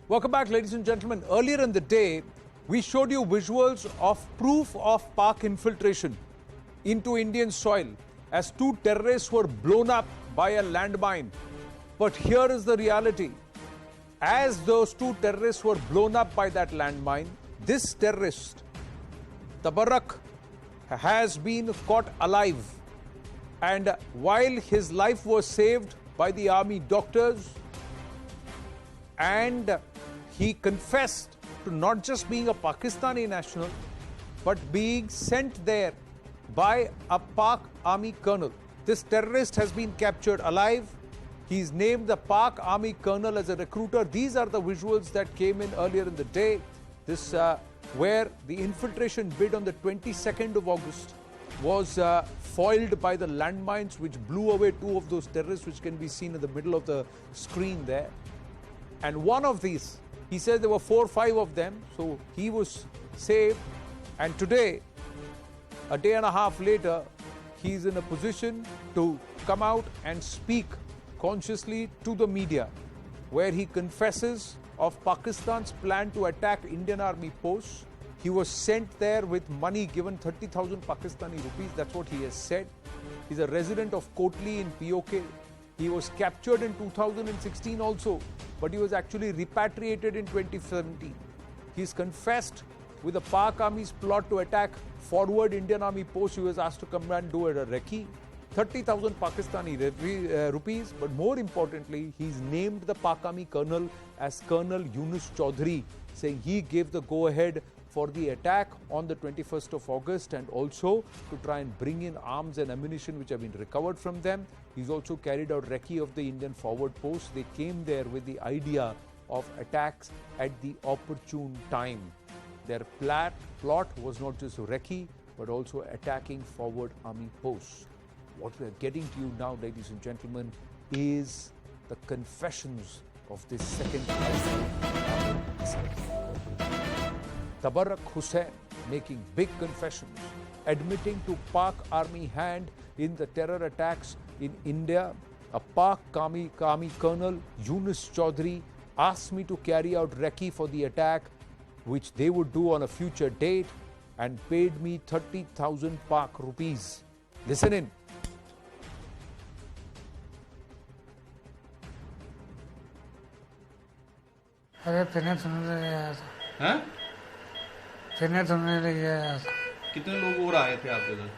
Welcome back, ladies and gentlemen. Earlier in the day, we showed you visuals of proof of Pak infiltration into Indian soil as two terrorists were blown up by a landmine. But here is the reality. As those two terrorists were blown up by that landmine, this terrorist, Tabarruk, has been caught alive. And while his life was saved by the army doctors, and he confessed to not just being a Pakistani national, but being sent there by a Pak army colonel. This terrorist has been captured alive. He's named the Pak army colonel as a recruiter. These are the visuals that came in earlier in the day. This where the infiltration bid on the 22nd of August was foiled by the landmines which blew away two of those terrorists, which can be seen in the middle of the screen there. And one of these, he said there were 4 or 5 of them, so he was saved. And today, a day and a half later, he's in a position to come out and speak consciously to the media, where he confesses of Pakistan's plan to attack Indian army posts. He was sent there with money given 30,000 Pakistani rupees. That's what he has said. He's a resident of Kotli in POK. He was captured in 2016 also, but he was actually repatriated in 2017. He's confessed with the Pak Army's plot to attack forward Indian Army posts. He was asked to come and do a recce. 30,000 Pakistani rupees, but more importantly, he's named the Pak Army colonel as Colonel Yunus Chaudhary, saying he gave the go-ahead for the attack on the 21st of August and also to try and bring in arms and ammunition which have been recovered from them. He's also carried out recce of the Indian forward posts. They came there with the idea of attacks at the opportune time. Their plot was not just recce, but also attacking forward army posts. What we are getting to you now, ladies and gentlemen, is the confessions of this second Tabarruk Hussain making big confessions, admitting to Pak army hand in the terror attacks in India. A Pak army colonel, Yunus Chaudhary, asked me to carry out recce for the attack, which they would do on a future date, and paid me 30,000 Pak rupees. Listen in. अरे फिरने सुनने आया था। हैं? फिरने सुनने आया था। कितने लोग और आए थे आपके घर?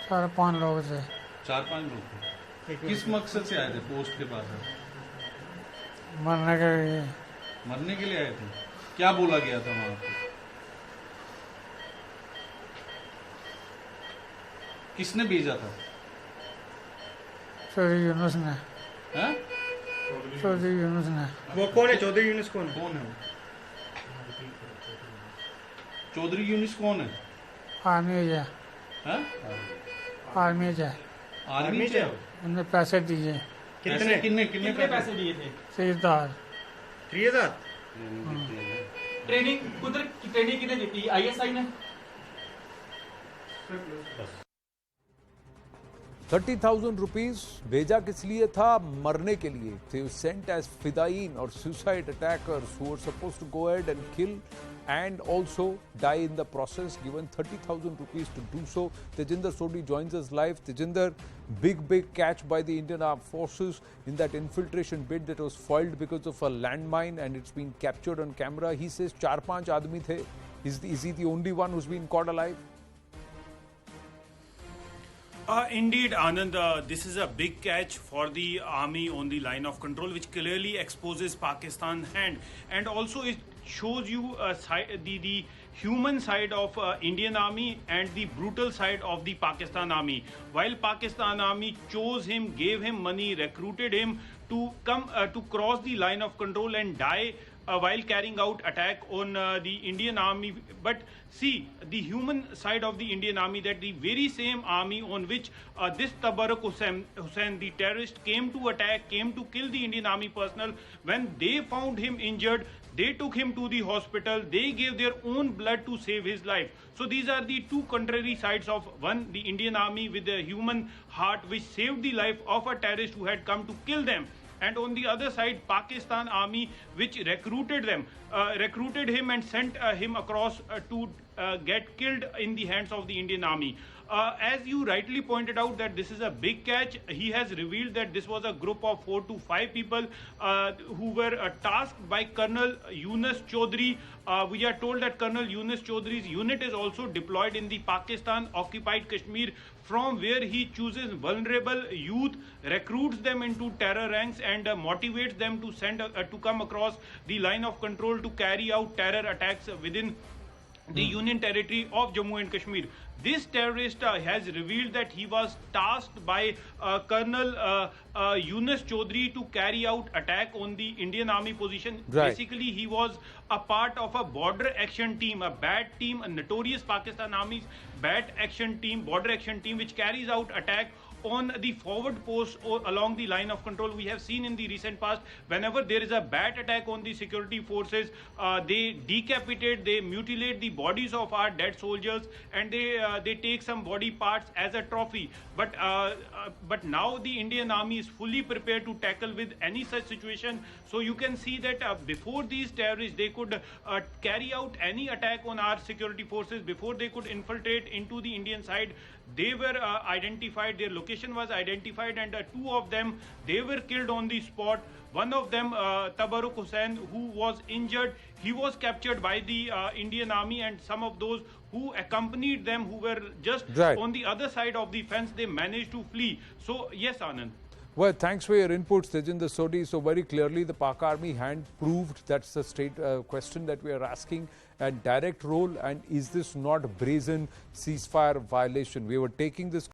4-5 लोग थे। 4-5 लोग थे। किस मकसद से आए थे पोस्ट के पास? मरने के लिए। मरने के लिए आए थे? क्या बोला गया था वहाँ पे? किसने भेजा था? चौधरी यूनुस ने। हैं? चौधरी यूनुस ने। वो कौन है? चौधरी यूनुस कौन है? चौधरी यूनुस कौन है? आर्मी है। हैं? आर्मी है। आर्मी से? उन्हें पैसे दिए। कितने पैसे दिए थे? 3000। 3000? ट्रेनिंग कितने दी थी? ISI ने 30,000 rupees भेजा किस लिए था? मरने के लिए. They were sent as fidain or suicide attackers who were supposed to go ahead and kill and also die in the process, given 30,000 rupees to do so. Tejinder Sodhi joins us live. Tejinder, big catch by the Indian Armed Forces in that infiltration bid that was foiled because of a landmine, and it's been captured on camera. He says 4-5 aadmi the. Is he the only one who's been caught alive? Indeed, Anand, this is a big catch for the army on the line of control, which clearly exposes Pakistan's hand, and also it shows you the human side of Indian army and the brutal side of the Pakistan army. While Pakistan army chose him, gave him money, recruited him to come to cross the line of control and die while carrying out attack on the Indian army. But see, the human side of the Indian army, that the very same army on which this Tabarruk Hussain, the terrorist, came to attack, came to kill the Indian army personnel, when they found him injured, they took him to the hospital, they gave their own blood to save his life. So these are the two contrary sides of one, the Indian army with a human heart which saved the life of a terrorist who had come to kill them. and on the other side Pakistan army, which recruited him and sent him across to get killed in the hands of the Indian army. As you rightly pointed out that this is a big catch, he has revealed that this was a group of 4 to 5 people who were tasked by Colonel Yunus Chaudhry. We are told that Colonel Yunus Chaudhry's unit is also deployed in the Pakistan occupied Kashmir, from where he chooses vulnerable youth, recruits them into terror ranks and motivates them to come across the line of control to carry out terror attacks within the Union territory of Jammu and Kashmir. This terrorist has revealed that he was tasked by Colonel Yunus Chaudhry to carry out attack on the Indian Army position. Right. Basically, he was a part of a border action team, a bad team, a notorious Pakistan Army's bad action team, border action team, which carries out attack on the forward posts or along the line of control. We have seen in the recent past, whenever there is a bad attack on the security forces, they decapitate, they mutilate the bodies of our dead soldiers, and they take some body parts as a trophy. But now the Indian Army is fully prepared to tackle with any such situation. So you can see that before these terrorists, they could carry out any attack on our security forces, before they could infiltrate into the Indian side, they were identified, their location was identified, and 2 of them, they were killed on the spot. One of them, Tabarruk Hussain, who was injured, he was captured by the Indian Army, and some of those who accompanied them, who were just on the other side of the fence, they managed to flee. So yes, Anand. Well, thanks for your inputs, Tejinder Sodhi. So very clearly the Pak Army had proved, that's the straight question that we are asking, and direct role, and is this not brazen ceasefire violation? We were taking this